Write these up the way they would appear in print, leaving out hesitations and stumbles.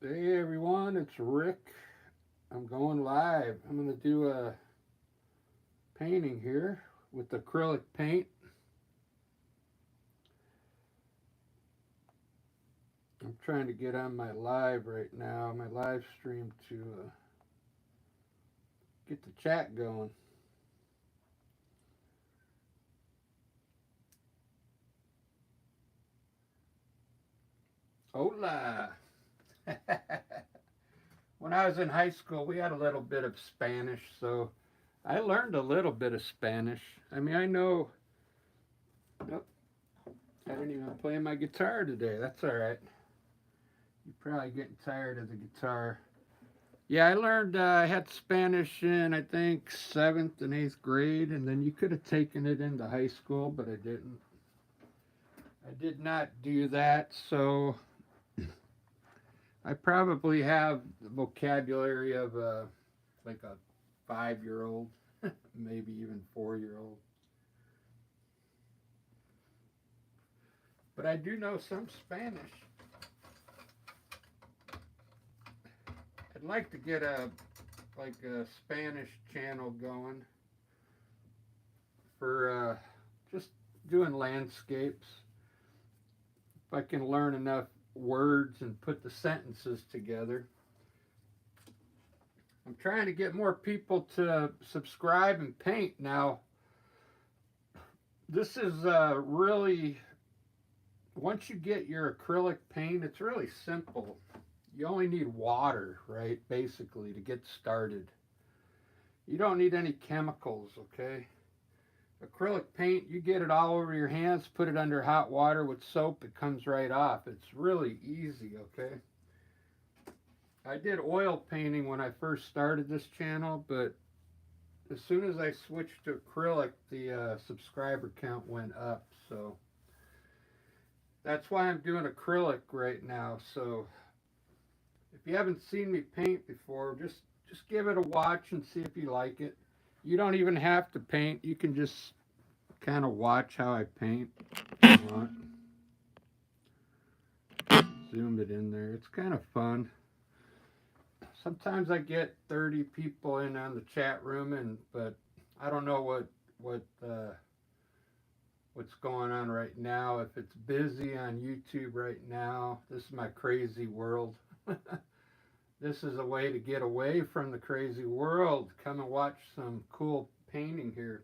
Hey everyone, it's Rick. I'm going live. I'm going to do a painting here with acrylic paint. I'm trying to get on my live right now, my live stream to get the chat going. Hola! When I was in high school, we had a little bit of Spanish, so I learned a little bit of Spanish. I mean, I know. Nope, I didn't even play my guitar today. That's all right. You're probably getting tired of the guitar. Yeah, I learned I had Spanish in I think seventh and eighth grade, and then you could have taken it into high school, but I didn't. I did not do that, so I probably have the vocabulary of like a 5-year old, maybe even 4-year old. But I do know some Spanish. I'd like to get a Spanish channel going for just doing landscapes. If I can learn enough words and put the sentences together. I'm trying to get more people to subscribe and paint. Now, this is really, once you get your acrylic paint, it's really simple. You only need water, right, basically, to get started. You don't need any chemicals, okay? Acrylic paint, you get it all over your hands, put it under hot water with soap, it comes right off. It's really easy, okay? I did oil painting when I first started this channel, but as soon as I switched to acrylic, the subscriber count went up. So that's why I'm doing acrylic right now. So if you haven't seen me paint before, just give it a watch and see if you like it. You don't even have to paint. You can just kind of watch how I paint if you want. Zoom it in there. It's kind of fun. Sometimes I get 30 people in on the chat room, but I don't know what's going on right now. If it's busy on YouTube right now, this is my crazy world. This is a way to get away from the crazy world. Come and watch some cool painting here.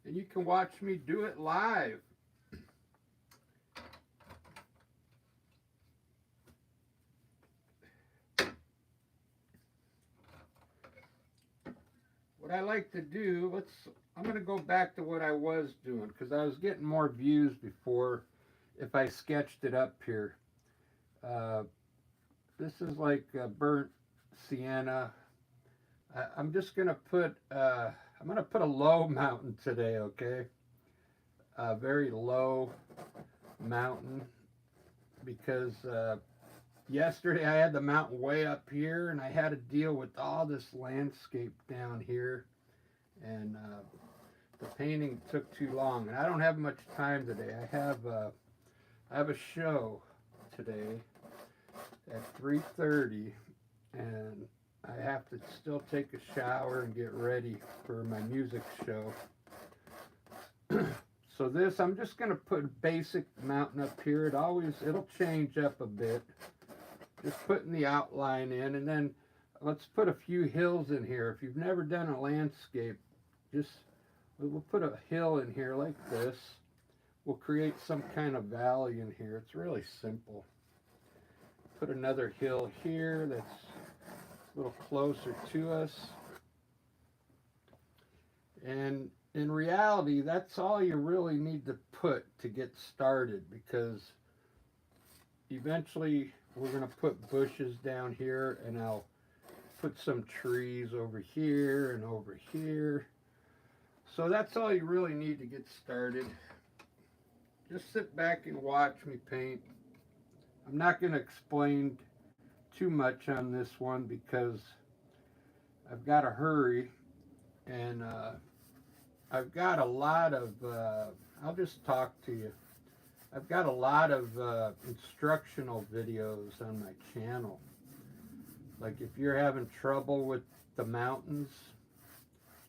And you can watch me do it live. What I like to do, I'm going to go back to what I was doing because I was getting more views before if I sketched it up here. Uh, this is like burnt sienna. I'm just going to I'm going to put a low mountain today, okay? A very low mountain because yesterday I had the mountain way up here and I had to deal with all this landscape down here, and the painting took too long, and I don't have much time today. I have a show today at 3:30, and I have to still take a shower and get ready for my music show. So this, I'm just going to put a basic mountain up here. It'll change up a bit. Just putting the outline in, and then let's put a few hills in here. If you've never done a landscape, we'll put a hill in here like this. We'll create some kind of valley in here. It's really simple. Put another hill here that's a little closer to us. And in reality, that's all you really need to put to get started, because eventually we're going to put bushes down here, and I'll put some trees over here and over here. So that's all you really need to get started. Just sit back and watch me paint. I'm not going to explain too much on this one because I've got to hurry, and I've got a lot of, I'll just talk to you. I've got a lot of instructional videos on my channel. Like if you're having trouble with the mountains,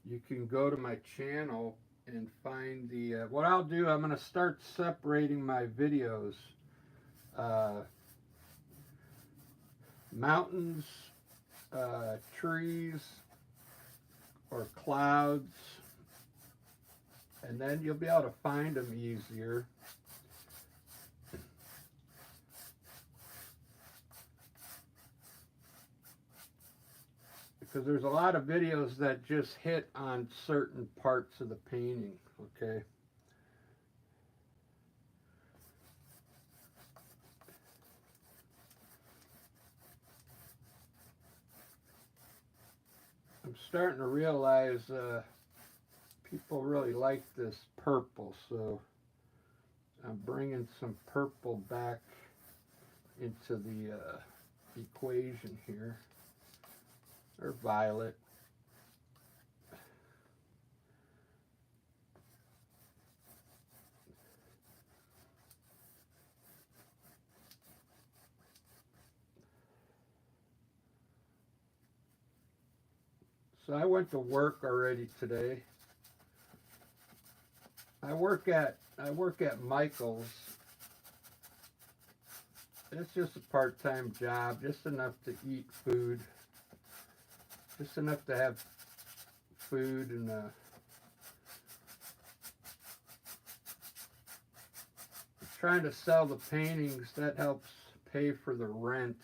you can go to my channel and find the, what I'll do, I'm going to start separating my videos. Mountains, trees, or clouds, and then you'll be able to find them easier. Because there's a lot of videos that just hit on certain parts of the painting, okay? I'm starting to realize people really like this purple, so I'm bringing some purple back into the equation here, or violet. So I went to work already today. I work at Michael's. It's just a part-time job, just enough to eat food, just enough to have food and trying to sell the paintings. That helps pay for the rent.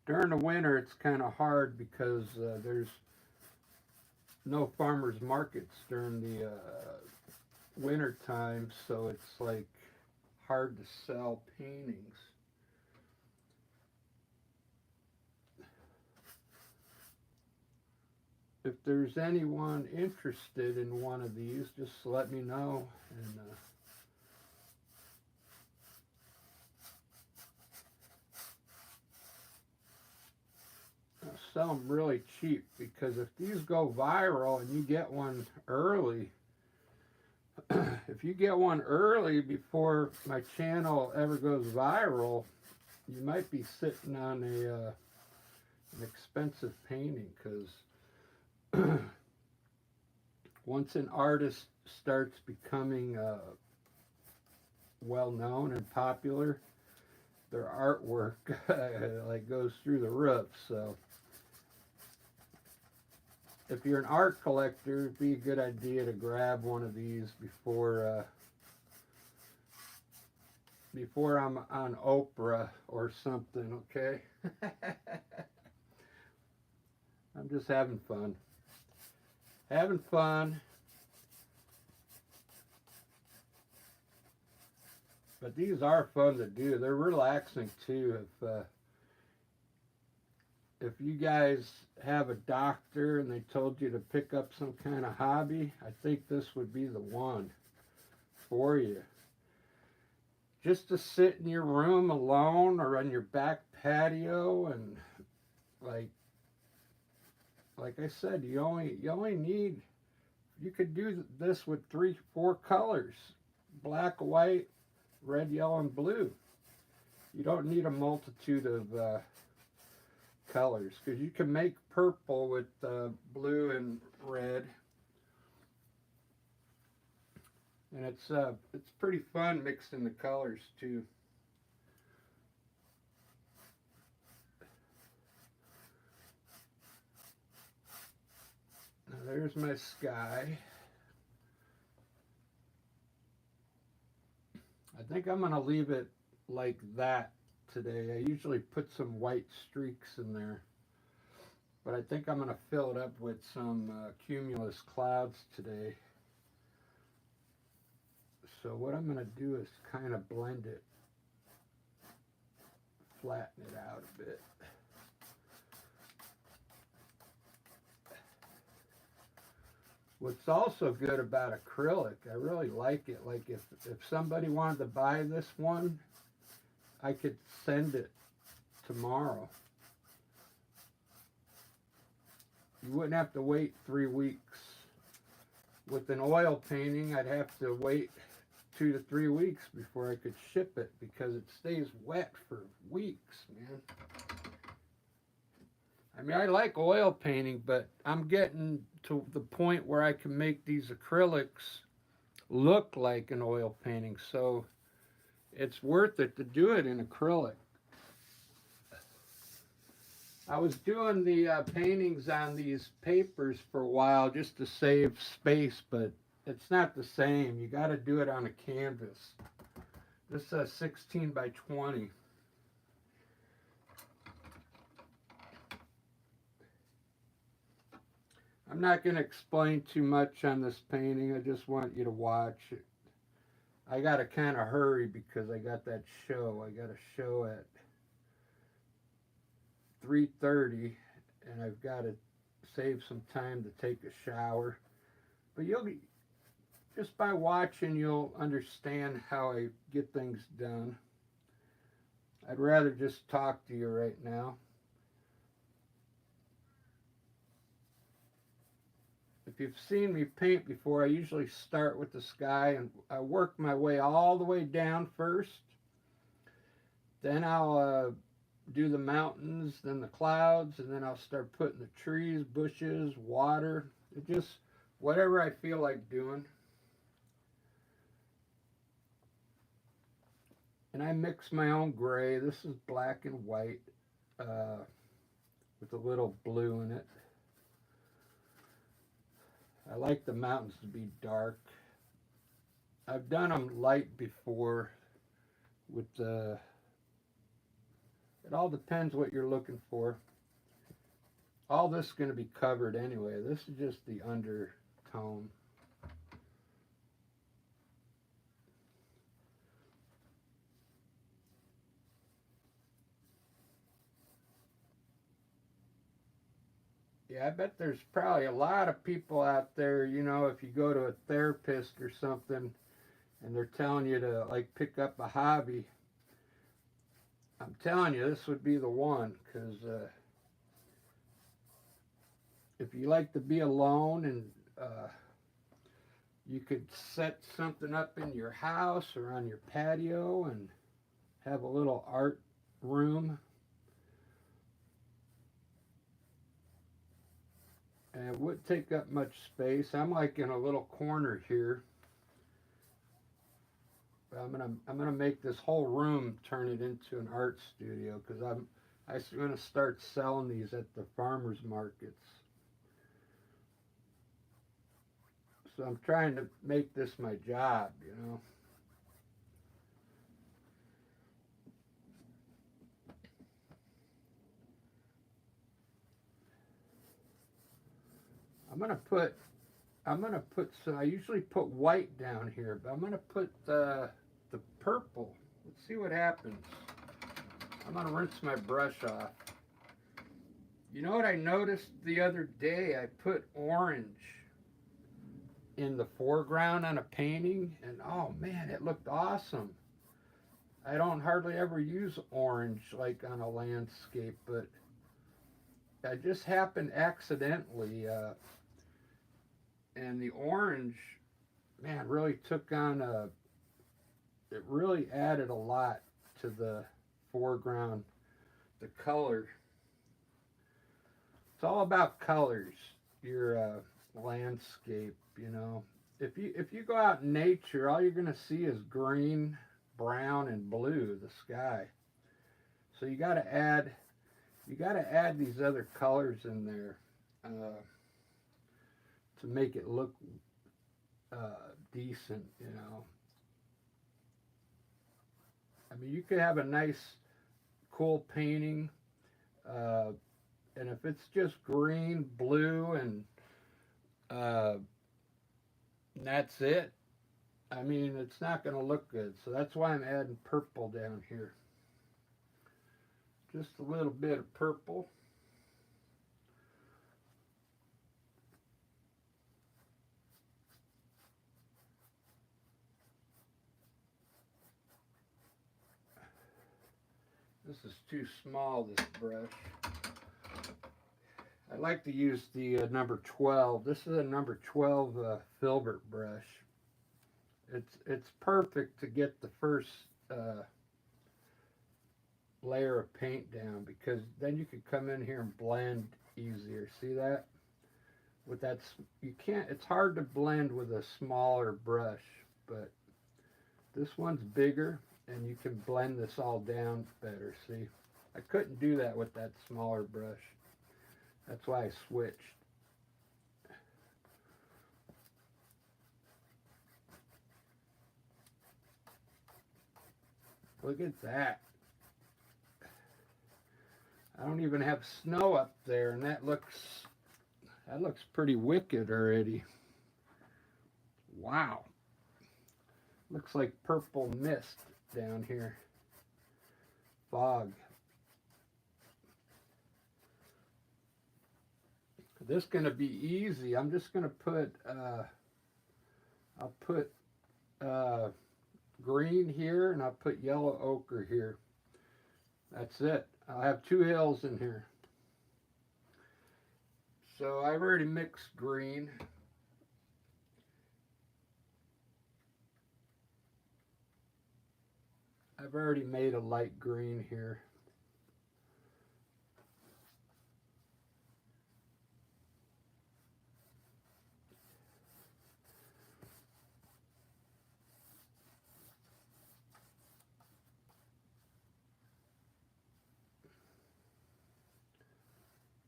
During the winter, it's kind of hard because there's no farmers markets during the winter time, so it's like hard to sell paintings. If there's anyone interested in one of these, just let me know, and I'll sell them really cheap, because if these go viral and you get one early, if you get one early before my channel ever goes viral, you might be sitting on an expensive painting, because once an artist starts becoming well known and popular, their artwork like goes through the roof. So if you're an art collector, it'd be a good idea to grab one of these before I'm on Oprah or something, okay? I'm just having fun. Having fun. But these are fun to do. They're relaxing too. If you guys have a doctor and they told you to pick up some kind of hobby, I think this would be the one for you. Just to sit in your room alone or on your back patio, and like I said, you only need, you could do this with 3-4 colors: black, white, red, yellow, and blue. You don't need a multitude of colors, because you can make purple with blue and red, and it's pretty fun mixing the colors too. Now there's my sky. I think I'm gonna leave it like that today. I usually put some white streaks in there, but I think I'm going to fill it up with some cumulus clouds today. So what I'm going to do is kind of blend it, flatten it out a bit. What's also good about acrylic, I really like it. Like if somebody wanted to buy this one, I could send it tomorrow. You wouldn't have to wait 3 weeks. With an oil painting, I'd have to wait 2 to 3 weeks before I could ship it because it stays wet for weeks, man. I mean, I like oil painting, but I'm getting to the point where I can make these acrylics look like an oil painting, so it's worth it to do it in acrylic. I was doing the paintings on these papers for a while just to save space, but it's not the same. You got to do it on a canvas. This is 16 by 20. I'm not going to explain too much on this painting. I just want you to watch it. I got to kind of hurry because I got that show. I got a show at 3:30, and I've got to save some time to take a shower. But you'll be, just by watching, you'll understand how I get things done. I'd rather just talk to you right now. If you've seen me paint before, I usually start with the sky and I work my way all the way down first. Then I'll do the mountains, then the clouds, and then I'll start putting the trees, bushes, water. It just whatever I feel like doing. And I mix my own gray. This is black and white with a little blue in it. I like the mountains to be dark. I've done them light before with the... It all depends what you're looking for. All this is going to be covered anyway. This is just the undertone. Yeah, I bet there's probably a lot of people out there, you know, if you go to a therapist or something and they're telling you to like pick up a hobby, I'm telling you, this would be the one, because if you like to be alone and you could set something up in your house or on your patio and have a little art room. And it wouldn't take up much space. I'm like in a little corner here. But I'm gonna make this whole room turn it into an art studio because I'm gonna start selling these at the farmers markets. So I'm trying to make this my job, you know. I'm gonna put some. I usually put white down here, but I'm gonna put the purple. Let's see what happens. I'm gonna rinse my brush off. You know what I noticed the other day? I put orange in the foreground on a painting, and oh man, it looked awesome. I don't hardly ever use orange like on a landscape, but I just happened accidentally. And the orange, man, really took on it really added a lot to the foreground, the color. It's all about colors, your landscape, you know. If you go out in nature, all you're going to see is green, brown, and blue, the sky. So you got to add these other colors in there. To make it look decent, you know. I mean, you could have a nice, cool painting, and if it's just green, blue, and that's it, I mean, it's not going to look good. So that's why I'm adding purple down here. Just a little bit of purple. This is too small, this brush. I like to use the number 12. This is a number 12 filbert brush. It's perfect to get the first layer of paint down, because then you could come in here and blend easier. See that? With that, you can't. It's hard to blend with a smaller brush, but this one's bigger, and you can blend this all down better. See, I couldn't do that with that smaller brush. That's why I switched. Look at that. I don't even have snow up there, and that looks pretty wicked already. Wow. Looks like purple mist down here. Fog. This is going to be easy. I'm just going to put, I'll put green here, and I'll put yellow ochre here. That's it. I'll have 2 hills in here. So I've already mixed green. I've already made a light green here.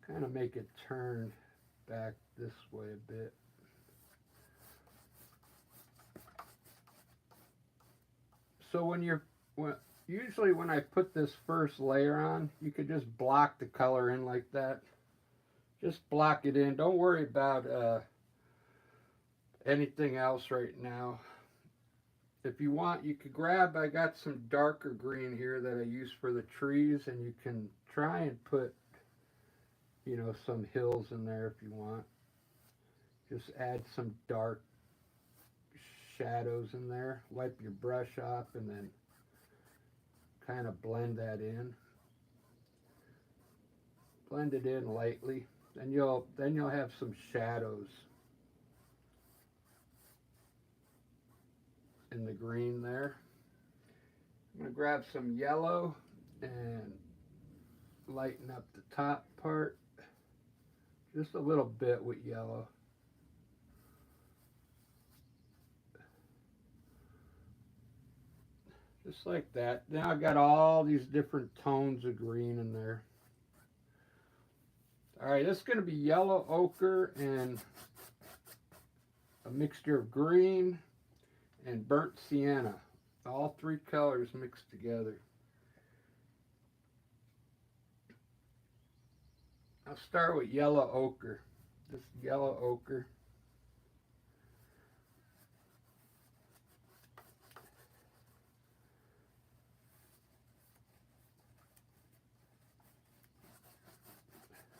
Kind of make it turn back this way a bit. So usually when I put this first layer on, you could just block the color in like that. Just block it in. Don't worry about anything else right now. If you want, you could grab, I got some darker green here that I use for the trees, and you can try and put, you know, some hills in there if you want. Just add some dark shadows in there. Wipe your brush off and then kind of blend that in. Blend it in lightly. Then you'll have some shadows in the green there. I'm going to grab some yellow and lighten up the top part just a little bit with yellow. Just like that. Now I've got all these different tones of green in there. Alright, this is going to be yellow ochre and a mixture of green and burnt sienna. All 3 colors mixed together. I'll start with yellow ochre. This yellow ochre.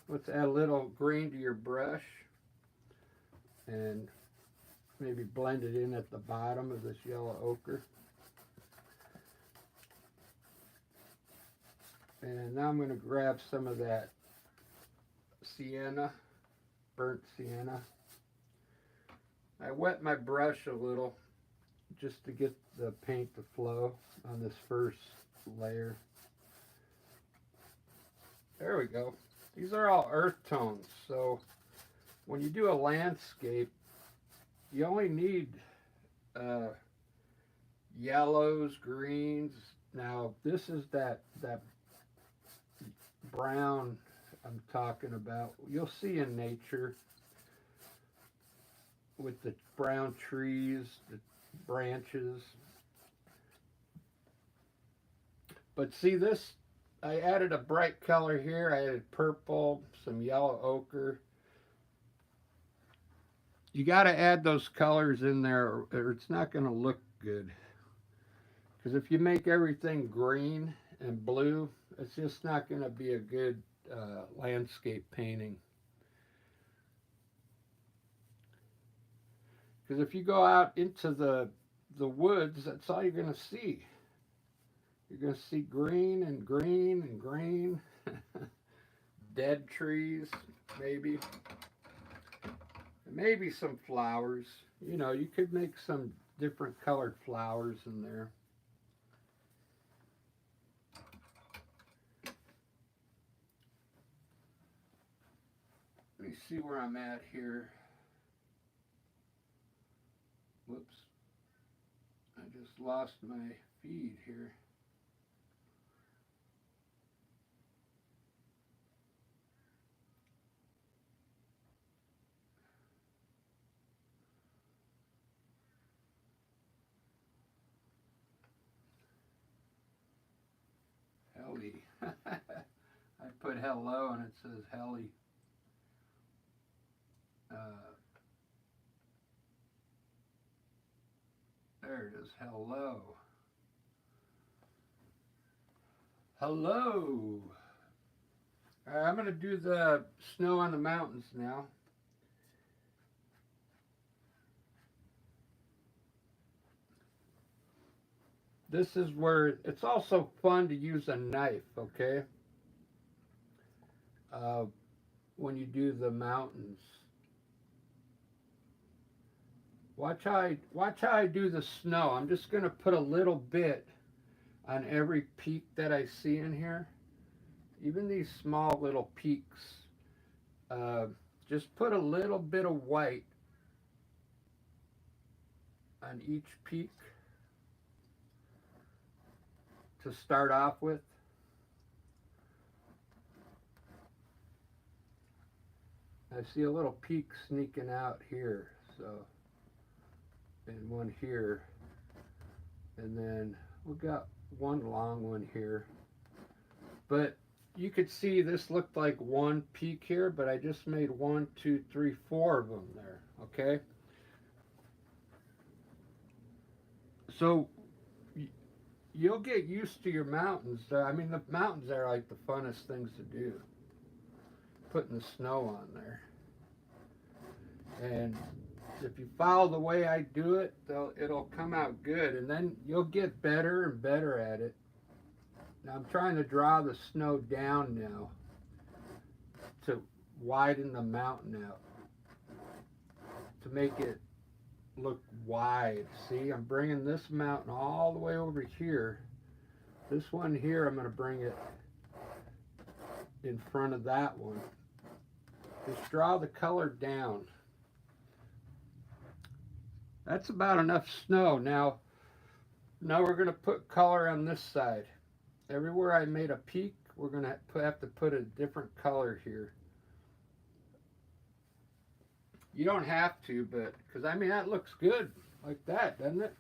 Let's add a little green to your brush and maybe blend it in at the bottom of this yellow ochre. And now I'm going to grab some of that sienna, burnt sienna. I wet my brush a little just to get the paint to flow on this first layer. There we go. These are all earth tones, so when you do a landscape, you only need yellows, greens. Now this is that brown I'm talking about. You'll see in nature with the brown trees, the branches. But see this, I added a bright color here. I added purple, some yellow ochre. You got to add those colors in there or it's not going to look good. Because if you make everything green and blue, it's just not going to be a good landscape painting. Because if you go out into the woods, that's all you're going to see. You're going to see green and green and green. Dead trees, maybe. Maybe some flowers. You know, you could make some different colored flowers in there. Let me see where I'm at here. Whoops. I just lost my feed here. Helly. I put hello and it says Helly. There it is. Hello. Hello. All right, I'm going to do the snow on the mountains now. This is where it's also fun to use a knife, okay? When you do the mountains. Watch how I do the snow. I'm just going to put a little bit on every peak that I see in here. Even these small little peaks. Just put a little bit of white on each peak to start off with. I see a little peak sneaking out here, so, and one here, and then we got one long one here. But you could see this looked like one peak here, but I just made 1, 2, 3, 4 of them there, okay? So you'll get used to your mountains. I mean, the mountains are like the funnest things to do. Putting the snow on there. And if you follow the way I do it, it'll come out good. And then you'll get better and better at it. Now I'm trying to draw the snow down now to widen the mountain out. To make it look wide. See, I'm bringing this mountain all the way over here. This one here, I'm going to bring it in front of that one. Just draw the color down. That's about enough snow. Now we're going to put color on this side. Everywhere I made a peak, we're going to have to put a different color here. You don't have to, but, because I mean, that looks good like that, doesn't it?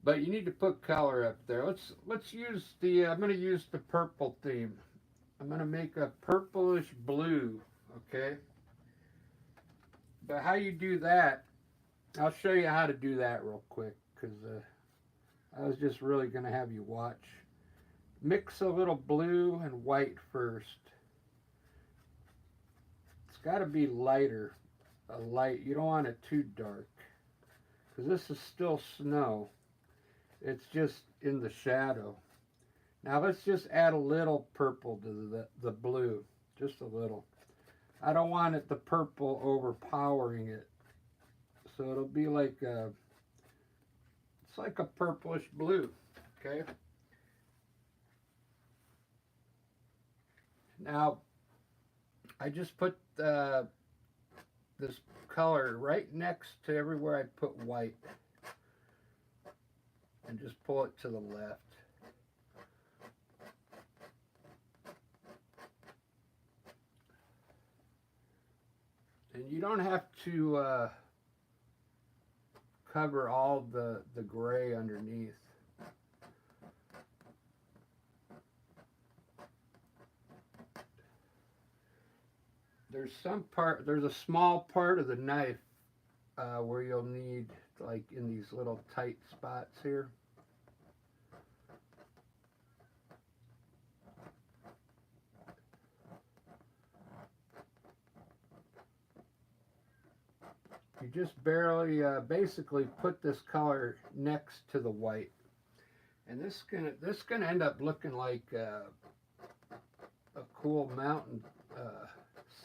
But you need to put color up there. Let's use the, I'm going to use the purple theme. I'm going to make a purplish blue, okay? But how you do that, I'll show you how to do that real quick, because I was just really going to have you watch. Mix a little blue and white first. It's got to be lighter, a light. You don't want it too dark, because this is still snow. It's just in the shadow. Now let's just add a little purple to the blue, just a little. I don't want it the purple overpowering it, so it'll be like it's like a purplish blue, okay? Now, I just put this color right next to everywhere I put white. And just pull it to the left. And you don't have to cover all the gray underneath. There's a small part of the knife where you'll need, like in these little tight spots here. You just barely, basically put this color next to the white. And this gonna end up looking like a cool mountain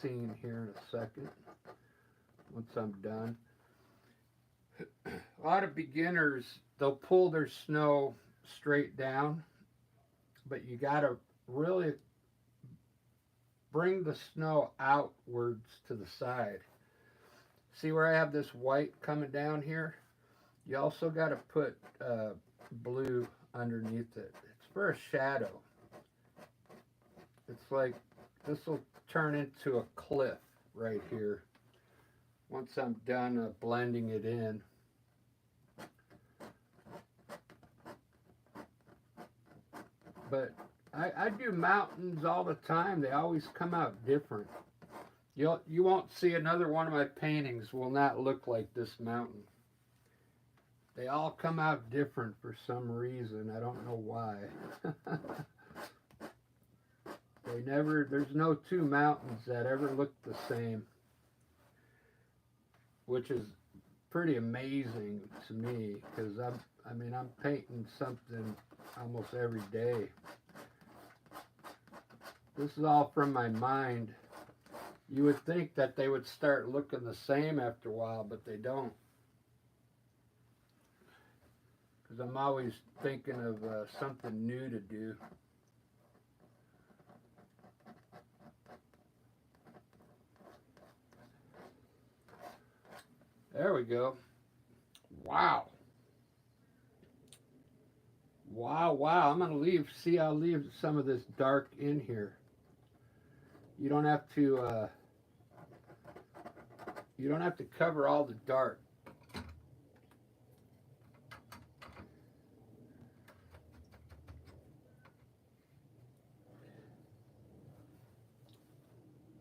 scene here in a second once I'm done. A lot of beginners, they'll pull their snow straight down, but you got to really bring the snow outwards to the side. See where I have this white coming down here? You also got to put blue underneath it. It's for a shadow. It's like this will turn into a cliff right here once I'm done blending it in. But I do mountains all the time. They always come out different. You won't see another one of my paintings will not look like this mountain. They all come out different for some reason. I don't know why. There's no two mountains that ever look the same, which is pretty amazing to me because I'm painting something almost every day. This is all from my mind. You would think that they would start looking the same after a while, but they don't. Because I'm always thinking of something new to do. There we go. Wow. Wow, wow. I'm going to see, I'll leave some of this dark in here. You don't have to cover all the dark.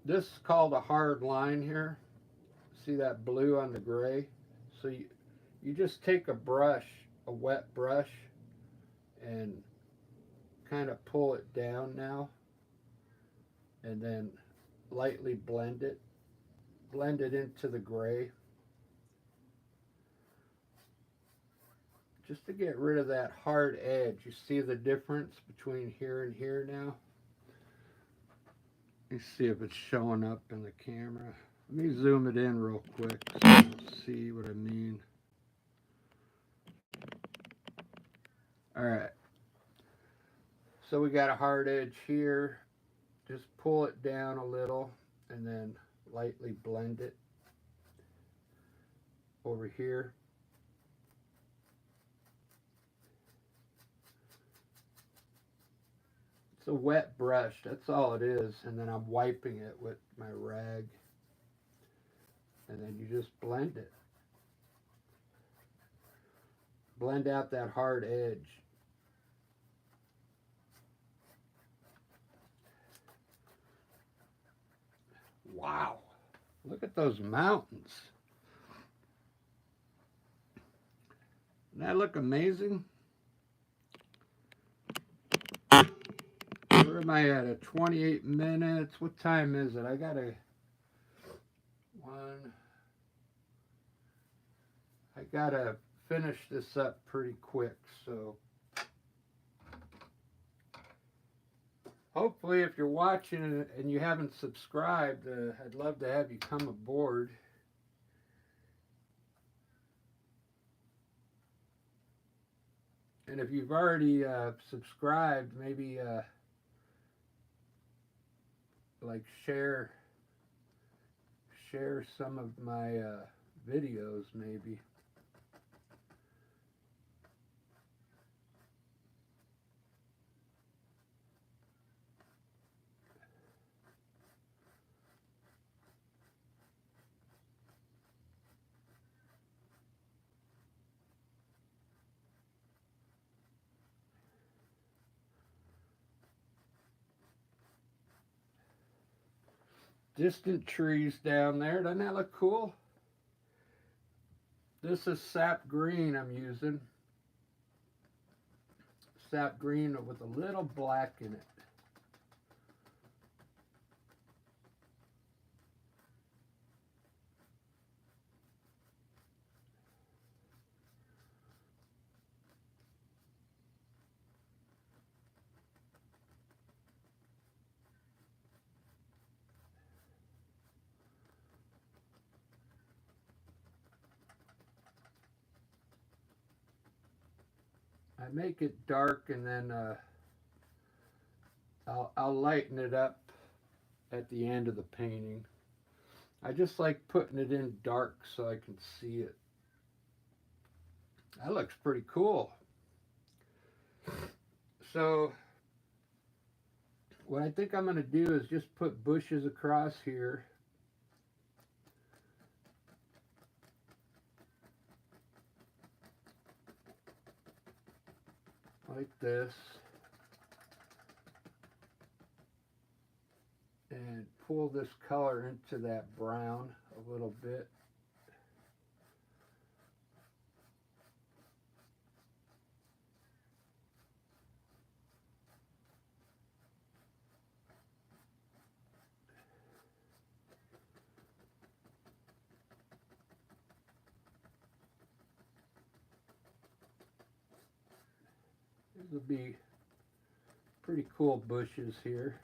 This is called a hard line here. See that blue on the gray? So you just take a brush, a wet brush, and kind of pull it down now, and then lightly blend it into the gray, just to get rid of that hard edge. You see the difference between here and here now? Let me see if it's showing up in the camera. Let me zoom it in real quick so you'll see what I mean. Alright, so we got a hard edge here. Just pull it down a little and then lightly blend it over here. It's a wet brush, that's all it is, and then I'm wiping it with my rag, and then you just blend it. Blend out that hard edge. Wow, look at those mountains. Doesn't that look amazing? Where am I at? 28 minutes. What time is it? I gotta finish this up pretty quick, so hopefully if you're watching and you haven't subscribed, I'd love to have you come aboard. And if you've already subscribed, maybe like share some of my videos maybe. Distant trees down there. Doesn't that look cool? This is sap green I'm using. Sap green with a little black in it. I make it dark, and then I'll lighten it up at the end of the painting. I just like putting it in dark so I can see it. That looks pretty cool. So what I think I'm going to do is just put bushes across here. Like this. And pull this color into that brown a little bit. These will be pretty cool bushes here.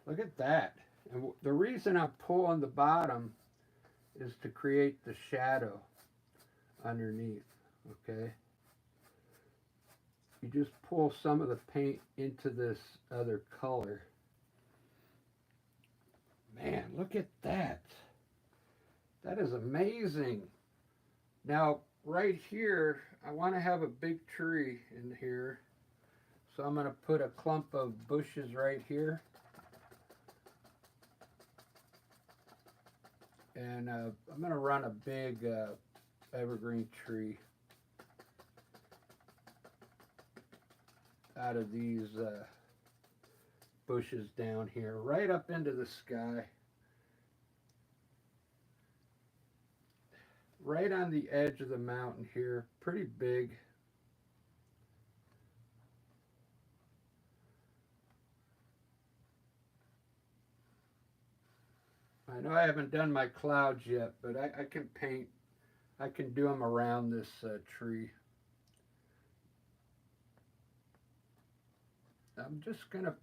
Look at that. And the reason I'm pulling the bottom is to create the shadow underneath, okay? You just pull some of the paint into this other color. Man, look at that. That is amazing. Now, right here, I want to have a big tree in here. So I'm going to put a clump of bushes right here. And I'm going to run a big evergreen tree out of these bushes down here, right up into the sky. Right on the edge of the mountain here, pretty big. I know I haven't done my clouds yet, but I can paint, I can do them around this tree. I'm just going to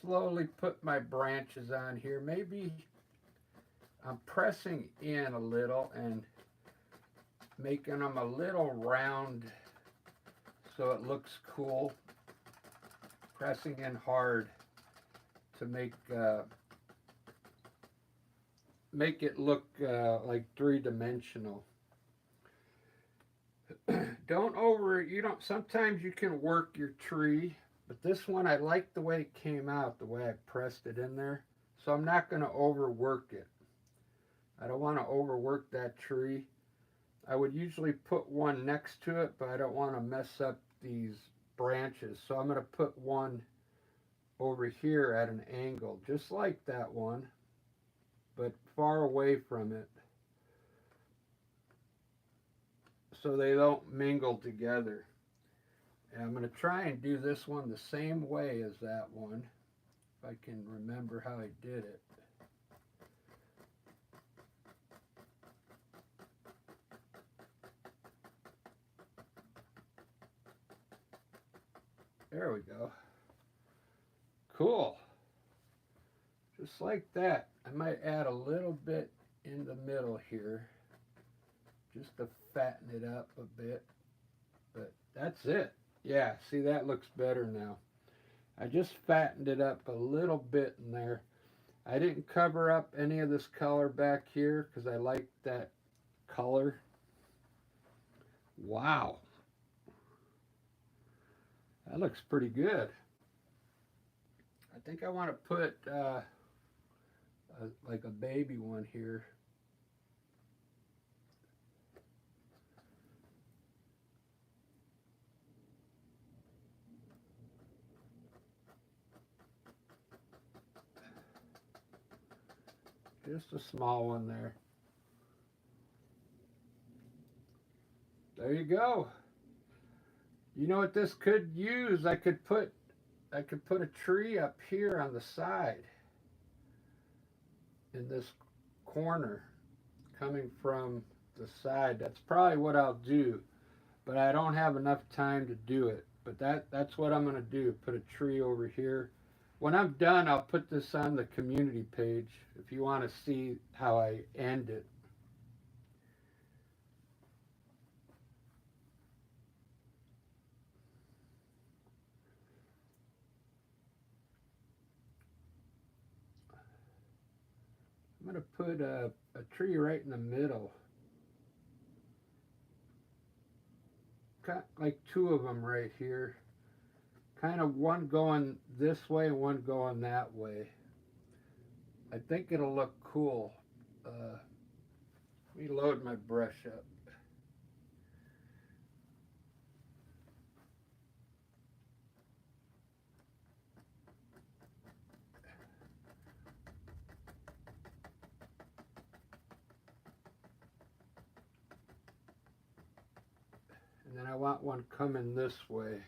slowly put my branches on here. Maybe I'm pressing in a little and making them a little round so it looks cool. Pressing in hard to make it look like three-dimensional. Sometimes you can work your tree, but this one I like the way it came out, the way I pressed it in there. So I'm not going to overwork it. I don't want to overwork that tree. I would usually put one next to it, but I don't want to mess up these branches. So I'm going to put one over here at an angle, just like that one, but far away from it, so they don't mingle together. And I'm going to try and do this one the same way as that one, if I can remember how I did it. There we go. Cool. Just like that. I might add a little bit in the middle here, just to fatten it up a bit. But that's it. Yeah, see, that looks better now. I just fattened it up a little bit in there. I didn't cover up any of this color back here because I like that color. Wow. That looks pretty good. I think I want to put like a baby one here. Just a small one there. There you go. You know what this could use? I could put a tree up here on the side in this corner coming from the side. That's probably what I'll do, but I don't have enough time to do it. But that's what I'm going to do. Put a tree over here When I'm done, I'll put this on the community page if you want to see how I end it. I'm going to put a tree right in the middle. Got like two of them right here. Kind of one going this way and one going that way. I think it'll look cool. Let me load my brush up. And then I want one coming this way.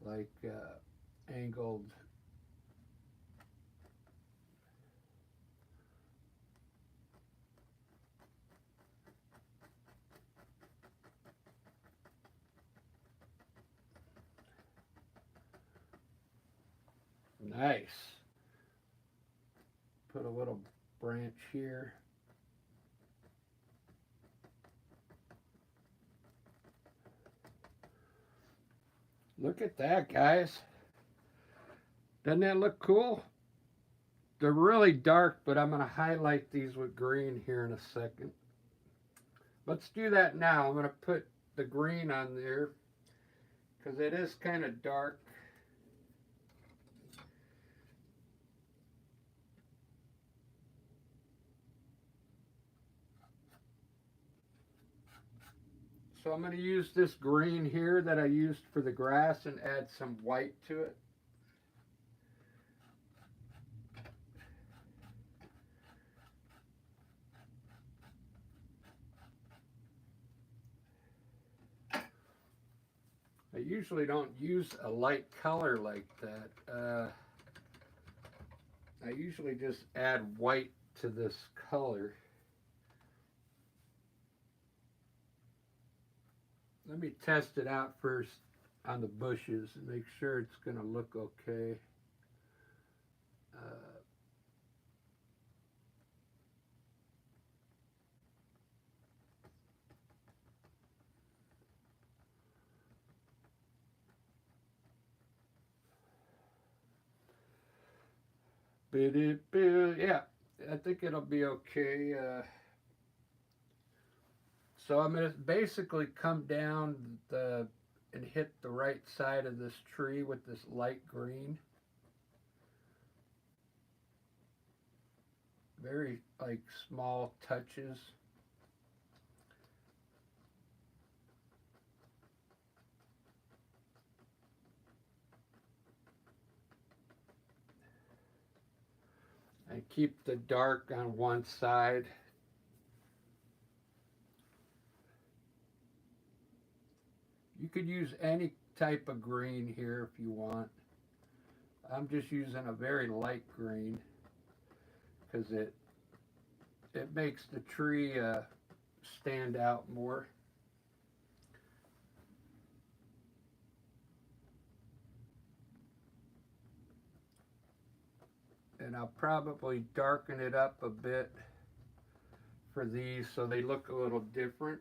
Like angled. Nice. Put a little branch here. Look at that, guys. Doesn't that look cool? They're really dark, but I'm going to highlight these with green here in a second. Let's do that now. I'm going to put the green on there because it is kind of dark. So I'm going to use this green here that I used for the grass and add some white to it. I usually don't use a light color like that. I usually just add white to this color. Let me test it out first on the bushes and make sure it's going to look okay. Yeah, I think it'll be okay. So I'm going to basically come down and hit the right side of this tree with this light green. Very like small touches. And keep the dark on one side. You could use any type of green here if you want. I'm just using a very light green because it makes the tree stand out more. And I'll probably darken it up a bit for these so they look a little different.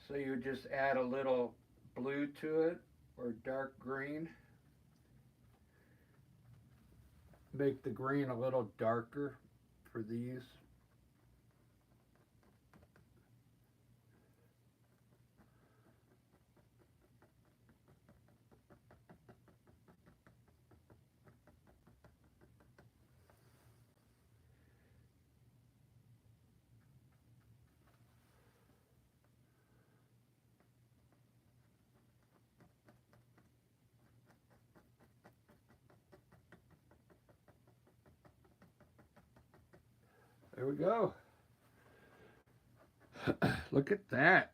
So you just add a little blue to it or dark green. Make the green a little darker for these. There we go. Look at that.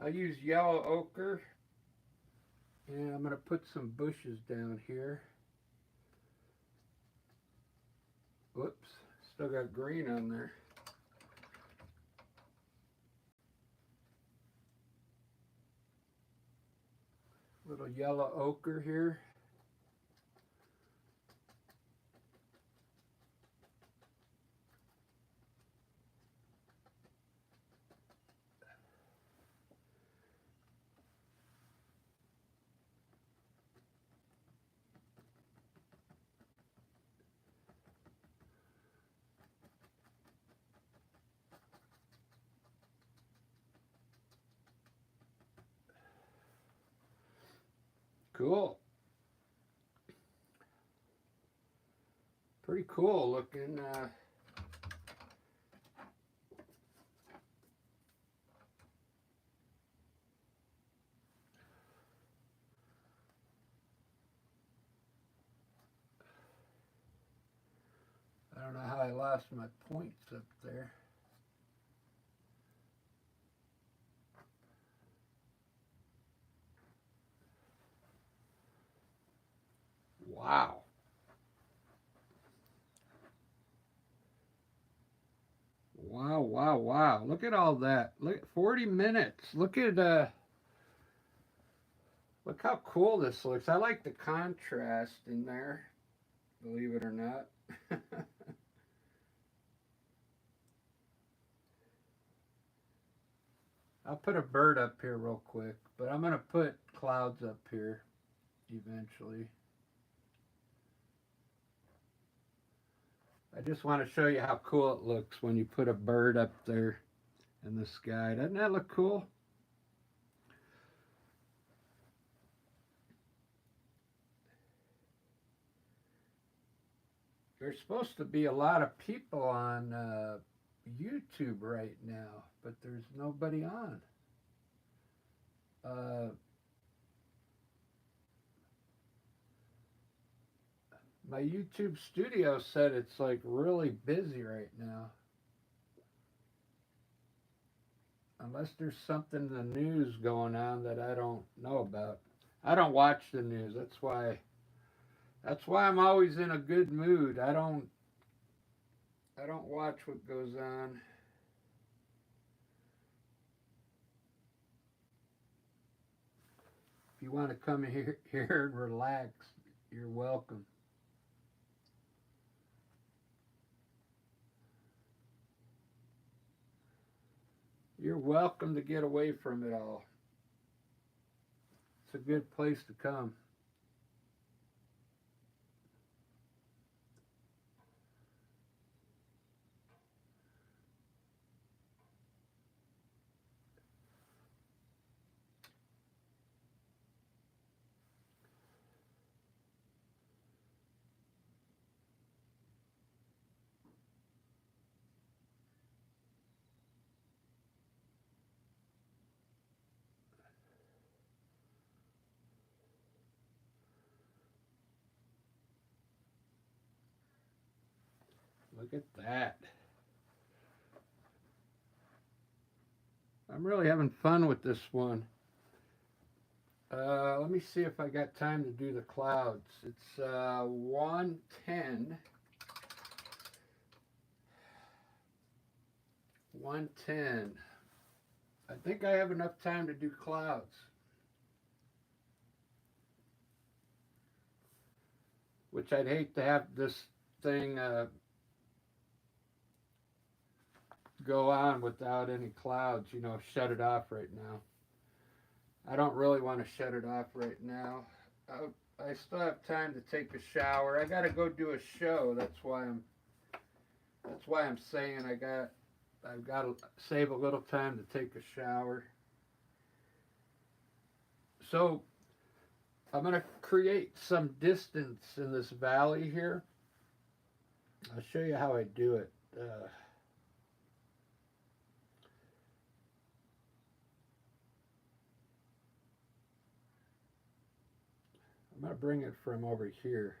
I use yellow ochre. And I'm going to put some bushes down here. Whoops, still got green on there. Little yellow ochre here. Cool. Pretty cool looking. I don't know how I lost my points up there. Wow. Wow, wow, wow. Look at all that. Look at 40 minutes. Look at look how cool this looks. I like the contrast in there, believe it or not. I'll put a bird up here real quick, but I'm going to put clouds up here eventually. I just want to show you how cool it looks when you put a bird up there in the sky. Doesn't that look cool? There's supposed to be a lot of people on YouTube right now, but there's nobody on. My YouTube studio said it's like really busy right now. Unless there's something in the news going on that I don't know about. I don't watch the news. That's why I'm always in a good mood. I don't watch what goes on. If you want to come here and relax, you're welcome. You're welcome to get away from it all. It's a good place to come. Look at that. I'm really having fun with this one. Let me see if I got time to do the clouds. It's 110. 110. I think I have enough time to do clouds. Which I'd hate to have this thing go on without any clouds, shut it off right now. I don't really want to shut it off right now. I still have time to take a shower. I got to go do a show. That's why I'm saying I've got to save a little time to take a shower. So I'm going to create some distance in this valley here. I'll show you how I do it. I'm going to bring it from over here.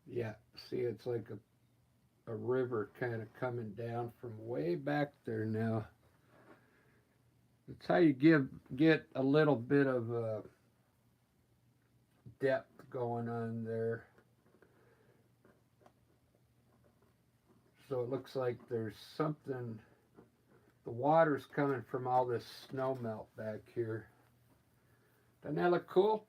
Yeah, see, it's like a river kind of coming down from way back there now. That's how you get a little bit of depth going on there. So it looks like there's something, the water's coming from all this snow melt back here. Doesn't that look cool?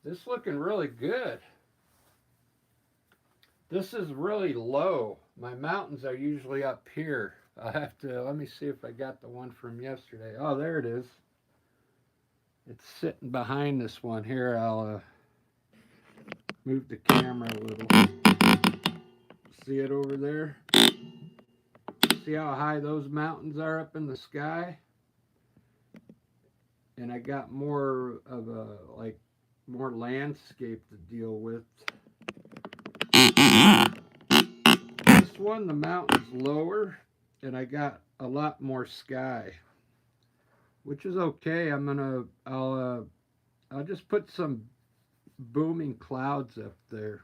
This looking really good. This is really low. My mountains are usually up here. I have to, let me see if I got the one from yesterday. Oh, there it is. It's sitting behind this one here. I'll move the camera a little. See it over there? See how high those mountains are up in the sky? And I got more of a, like, more landscape to deal with. This one, the mountain's lower, and I got a lot more sky, which is okay. I'll just put some booming clouds up there.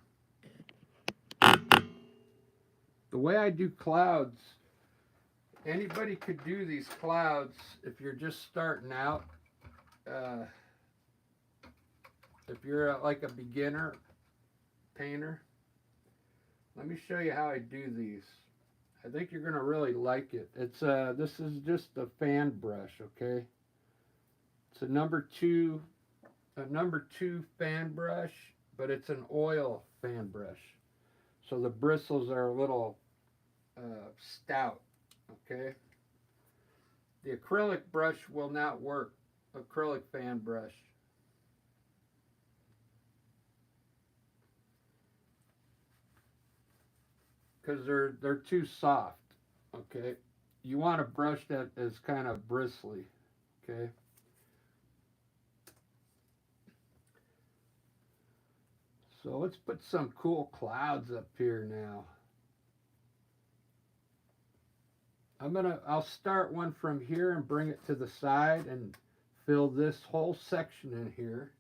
The way I do clouds, anybody could do these clouds if you're just starting out. If you're like a beginner painter, let me show you how I do these. I think you're gonna really like it. It's this is just a fan brush, okay? It's a number two fan brush, but it's an oil fan brush. So the bristles are a little stout, okay? The acrylic brush will not work. Acrylic fan brush. Because they're too soft, okay? You want a brush that is kind of bristly, okay? So let's put some cool clouds up here now. I'll start one from here and bring it to the side and fill this whole section in here.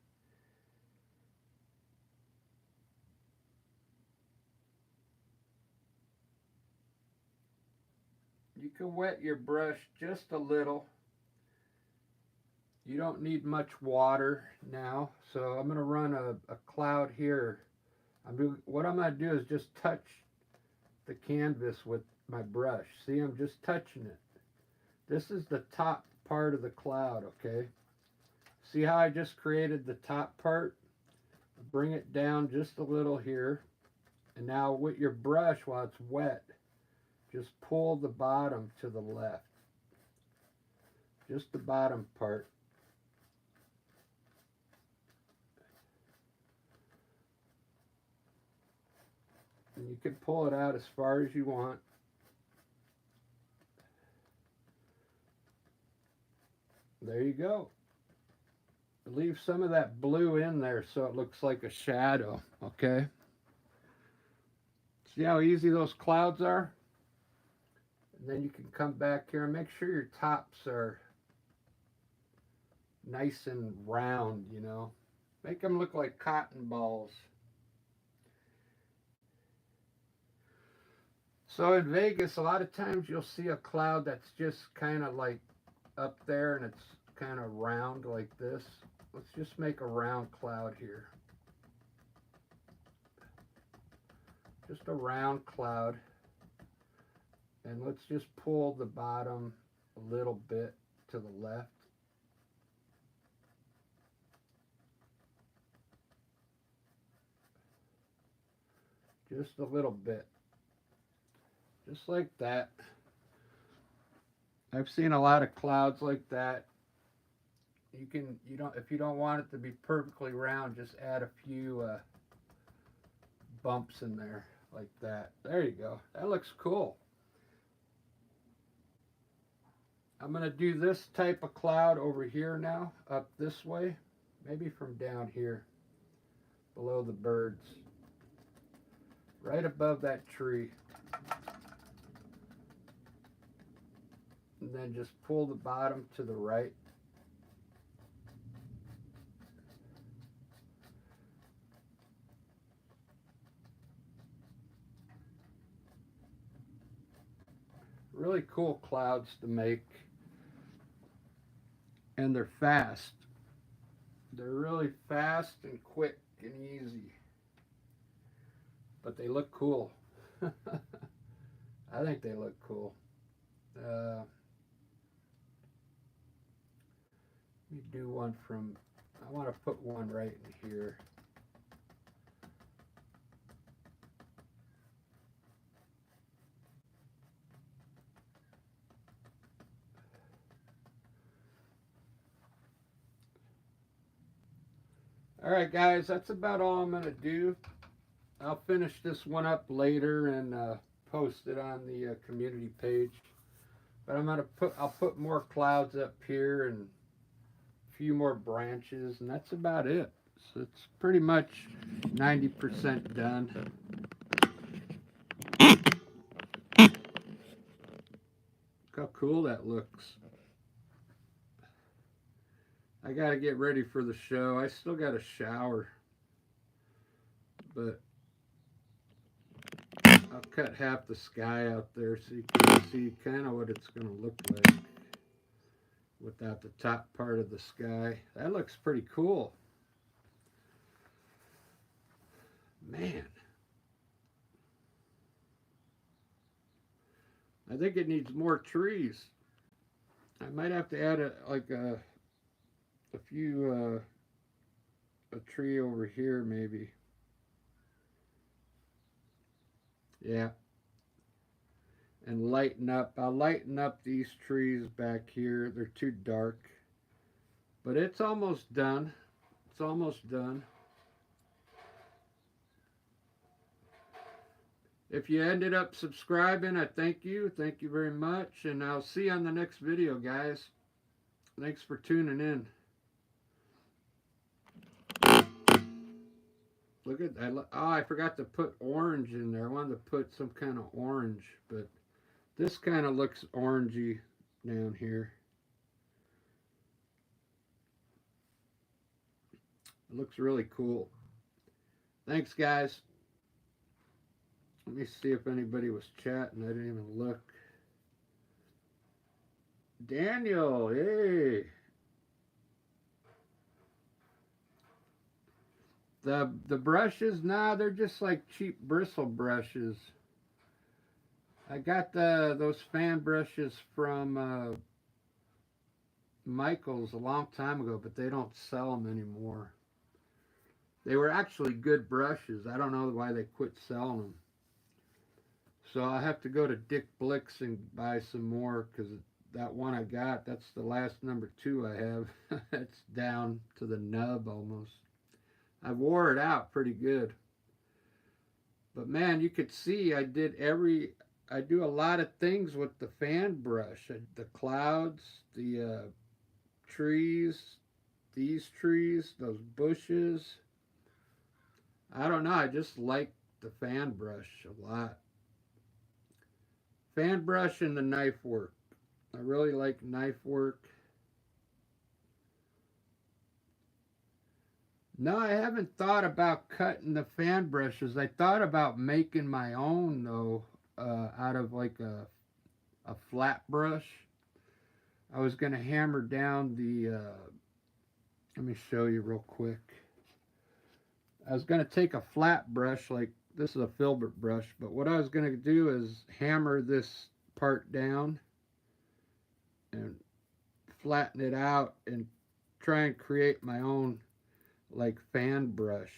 You can wet your brush just a little. You don't need much water now. So I'm going to run a cloud here. What I'm going to do is just touch the canvas with my brush. See, I'm just touching it. This is the top part of the cloud, okay? See how I just created the top part? Bring it down just a little here. And now with your brush, while it's wet, just pull the bottom to the left. Just the bottom part. And you can pull it out as far as you want. There you go. Leave some of that blue in there so it looks like a shadow, okay? See how easy those clouds are? And then you can come back here and make sure your tops are nice and round, you know. Make them look like cotton balls. So in Vegas, a lot of times you'll see a cloud that's just kind of like up there and it's kind of round like this. Let's just make a round cloud here. Just a round cloud. And let's just pull the bottom a little bit to the left. Just a little bit. Just like that. I've seen a lot of clouds like that. If you don't want it to be perfectly round, just add a few bumps in there like that. There you go. That looks cool. I'm going to do this type of cloud over here now, up this way, maybe from down here, below the birds, right above that tree. And then just pull the bottom to the right. really cool clouds to make, and they're fast. They're really fast and quick and easy, but they look cool. I think they look cool. Let me do one from, I want to put one right in here. All right, guys, that's about all I'm going to do. I'll finish this one up later and post it on the community page. But I'll put more clouds up here and a few more branches, and that's about it. So it's pretty much 90% done. Look how cool that looks. I got to get ready for the show. I still got to shower. But I'll cut half the sky out there so you can see kind of what it's going to look like without the top part of the sky. That looks pretty cool. Man. I think it needs more trees. I might have to add a tree over here maybe. Yeah. And lighten up. I'll lighten up these trees back here. They're too dark. But it's almost done. It's almost done. If you ended up subscribing, I thank you. Thank you very much. And I'll see you on the next video, guys. Thanks for tuning in. Look at that. Oh, I forgot to put orange in there. I wanted to put some kind of orange, but this kind of looks orangey down here. It looks really cool. Thanks, guys. Let me see if anybody was chatting. I didn't even look. Daniel, hey. The brushes, nah, they're just like cheap bristle brushes. I got those fan brushes from Michael's a long time ago, but they don't sell them anymore. They were actually good brushes. I don't know why they quit selling them. So I'll have to go to Dick Blick's and buy some more, because that one I got, that's the last number 2 I have. It's down to the nub almost. I wore it out pretty good. But man, you could see I do a lot of things with the fan brush. The clouds, the trees, these trees, those bushes. I don't know, I just like the fan brush a lot. Fan brush and the knife work. I really like knife work. No, I haven't thought about cutting the fan brushes. I thought about making my own, though, out of like a flat brush. I was going to hammer down the, let me show you real quick. I was going to take a flat brush, like this is a filbert brush, but what I was going to do is hammer this part down and flatten it out and try and create my own like fan brush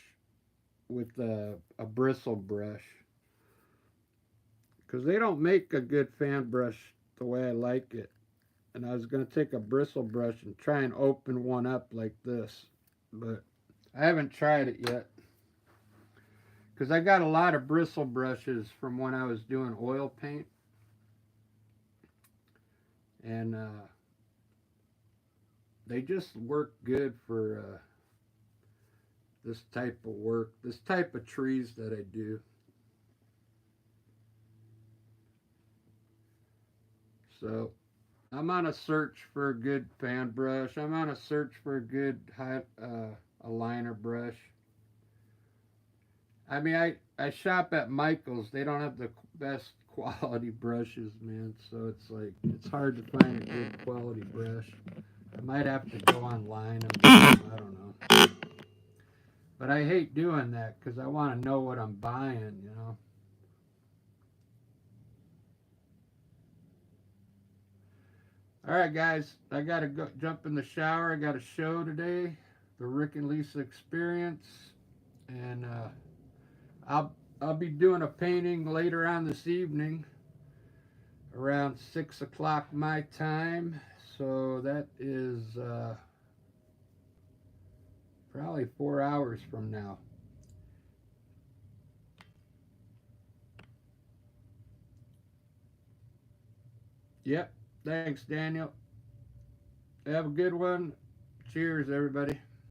with a bristle brush, because they don't make a good fan brush the way I like it. And I was going to take a bristle brush and try and open one up like this, but I haven't tried it yet, because I got a lot of bristle brushes from when I was doing oil paint, and they just work good for this type of work, this type of trees that I do. So I'm on a search for a good fan brush. I'm on a search for a good aligner brush. I mean, I shop at Michael's. They don't have the best quality brushes, man. So it's like, it's hard to find a good quality brush. I might have to go online and I don't know. But I hate doing that because I want to know what I'm buying, you know. All right, guys, I gotta go jump in the shower. I got a show today, the Rick and Lisa Experience, and I'll be doing a painting later on this evening, around 6 o'clock my time. So that is probably 4 hours from now. Yep. Thanks, Daniel. Have a good one. Cheers, everybody.